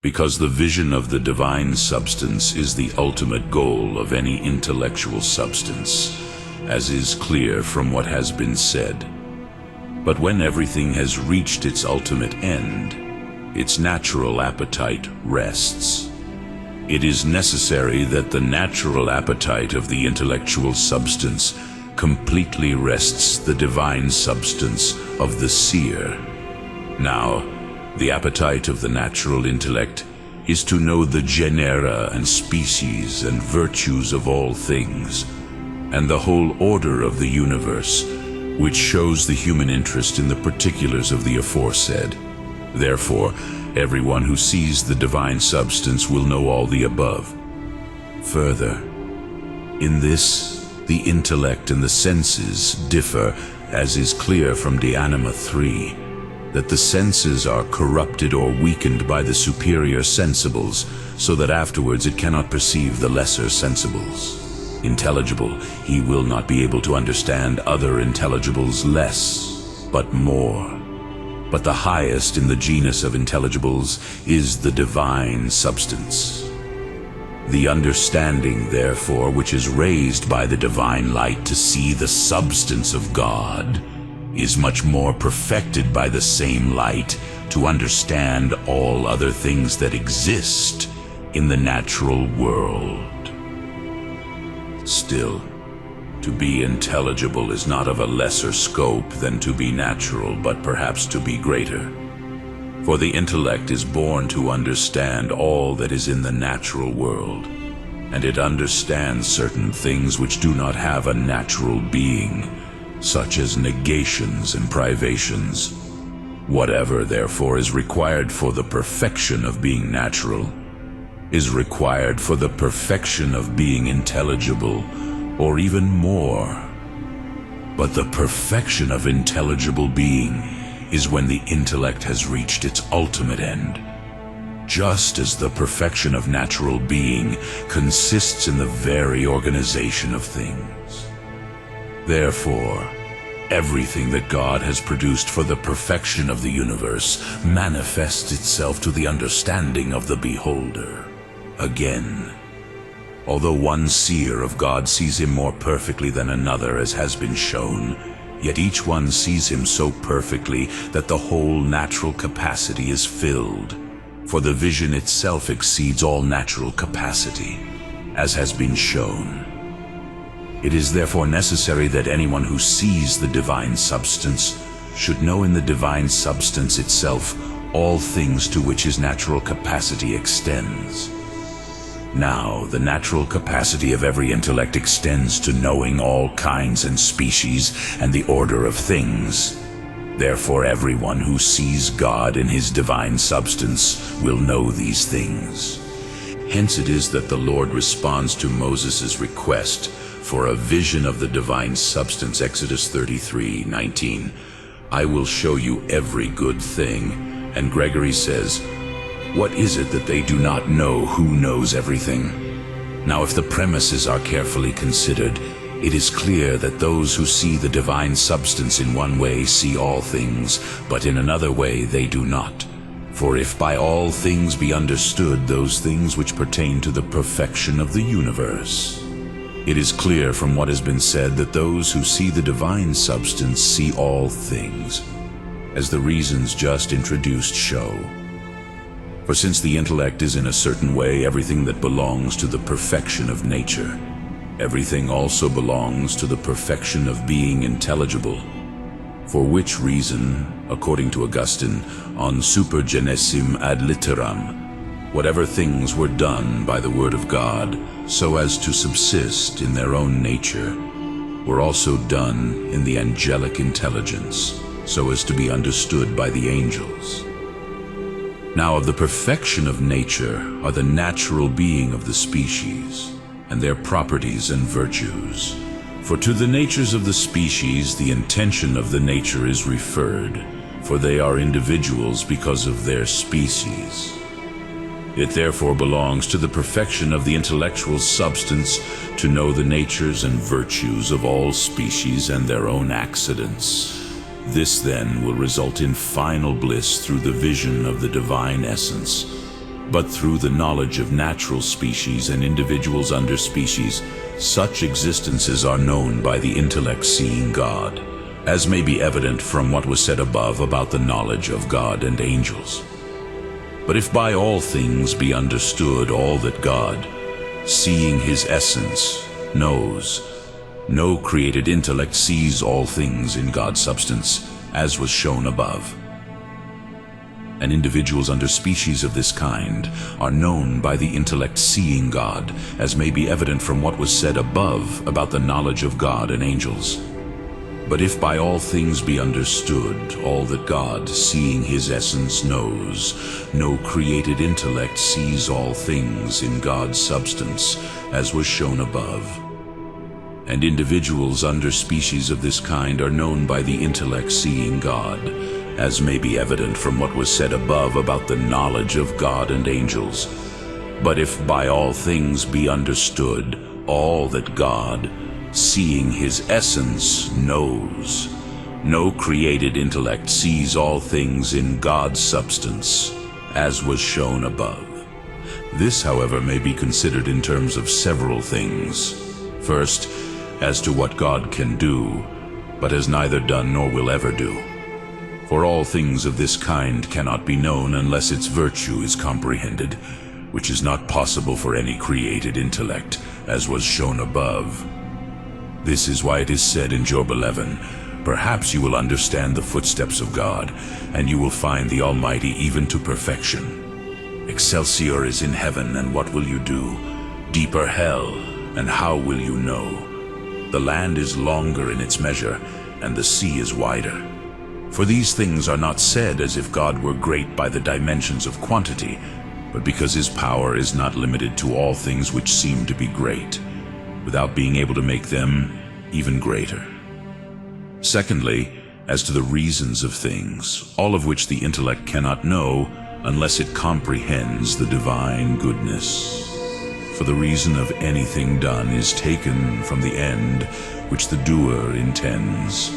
because the vision of the divine substance is the ultimate goal of any intellectual substance, as is clear from what has been said. But when everything has reached its ultimate end, its natural appetite rests. It is necessary that the natural appetite of the intellectual substance completely rests the divine substance of the seer. Now, the appetite of the natural intellect is to know the genera and species and virtues of all things, and the whole order of the universe, which shows the human interest in the particulars of the aforesaid. Therefore, everyone who sees the divine substance will know all the above. Further, in this, the intellect and the senses differ, as is clear from De Anima 3, that the senses are corrupted or weakened by the superior sensibles, so that afterwards it cannot perceive the lesser sensibles. Intelligible, he will not be able to understand other intelligibles less, but more. But the highest in the genus of intelligibles is the divine substance. The understanding, therefore, which is raised by the divine light to see the substance of God, is much more perfected by the same light to understand all other things that exist in the natural world. Still, to be intelligible is not of a lesser scope than to be natural, but perhaps to be greater. For the intellect is born to understand all that is in the natural world, and it understands certain things which do not have a natural being, such as negations and privations. Whatever, therefore, is required for the perfection of being natural is required for the perfection of being intelligible, or even more. But the perfection of intelligible being is when the intellect has reached its ultimate end, just as the perfection of natural being consists in the very organization of things. Therefore, everything that God has produced for the perfection of the universe manifests itself to the understanding of the beholder. Again, although one seer of God sees him more perfectly than another, as has been shown, yet each one sees him so perfectly that the whole natural capacity is filled, for the vision itself exceeds all natural capacity, as has been shown. It is therefore necessary that anyone who sees the divine substance should know in the divine substance itself all things to which his natural capacity extends. Now, the natural capacity of every intellect extends to knowing all kinds and species and the order of things. Therefore, everyone who sees God in his divine substance will know these things. Hence it is that the Lord responds to Moses' request for a vision of the divine substance, Exodus 33:19. I will show you every good thing. And Gregory says, what is it that they do not know who knows everything? Now, if the premises are carefully considered, it is clear that those who see the divine substance in one way see all things, but in another way they do not. For if by all things be understood those things which pertain to the perfection of the universe, it is clear from what has been said that those who see the divine substance see all things, as the reasons just introduced show. For since the intellect is in a certain way everything that belongs to the perfection of nature, everything also belongs to the perfection of being intelligible. For which reason, according to Augustine, on supergenesim ad litteram, whatever things were done by the word of God, so as to subsist in their own nature, were also done in the angelic intelligence, so as to be understood by the angels. Now of the perfection of nature are the natural being of the species, and their properties and virtues. For to the natures of the species the intention of the nature is referred, for they are individuals because of their species. It therefore belongs to the perfection of the intellectual substance to know the natures and virtues of all species and their own accidents. This then will result in final bliss through the vision of the divine essence, but through the knowledge of natural species and individuals under species, such existences are known by the intellect seeing God, as may be evident from what was said above about the knowledge of God and angels. But if by all things be understood all that God, seeing his essence, knows, no created intellect sees all things in God's substance, as was shown above. And individuals under species of this kind are known by the intellect seeing God, as may be evident from what was said above about the knowledge of God and angels. But if by all things be understood all that God, seeing his essence, knows, no created intellect sees all things in God's substance, as was shown above. And individuals under species of this kind are known by the intellect seeing God, as may be evident from what was said above about the knowledge of God and angels. But if by all things be understood all that God, seeing his essence, knows, no created intellect sees all things in God's substance, as was shown above. This, however, may be considered in terms of several things. First, as to what God can do, but has neither done nor will ever do. For all things of this kind cannot be known unless its virtue is comprehended, which is not possible for any created intellect, as was shown above. This is why it is said in Job 11, "Perhaps you will understand the footsteps of God, and you will find the Almighty even to perfection. Excelsior is in heaven, and what will you do? Deeper hell, and how will you know? The land is longer in its measure, and the sea is wider." For these things are not said as if God were great by the dimensions of quantity, but because his power is not limited to all things which seem to be great, without being able to make them even greater. Secondly, as to the reasons of things, all of which the intellect cannot know unless it comprehends the divine goodness. For the reason of anything done is taken from the end which the doer intends.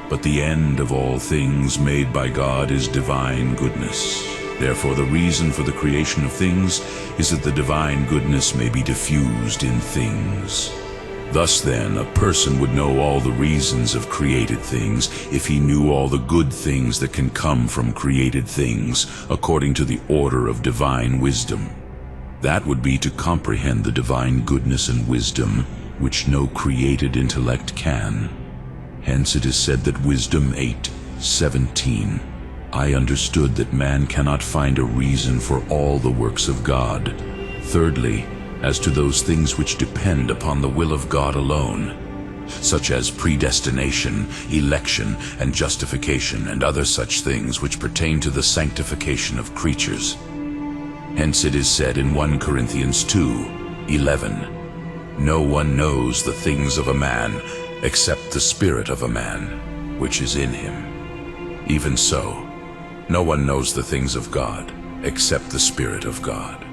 But the end of all things made by God is divine goodness. Therefore the reason for the creation of things is that the divine goodness may be diffused in things. Thus then, a person would know all the reasons of created things if he knew all the good things that can come from created things according to the order of divine wisdom. That would be to comprehend the divine goodness and wisdom which no created intellect can. Hence it is said that Wisdom 8:17, "I understood that man cannot find a reason for all the works of God." Thirdly, as to those things which depend upon the will of God alone, such as predestination, election, and justification, and other such things which pertain to the sanctification of creatures. Hence it is said in 1 Corinthians 2:11, "No one knows the things of a man except the spirit of a man, which is in him. Even so, no one knows the things of God except the Spirit of God."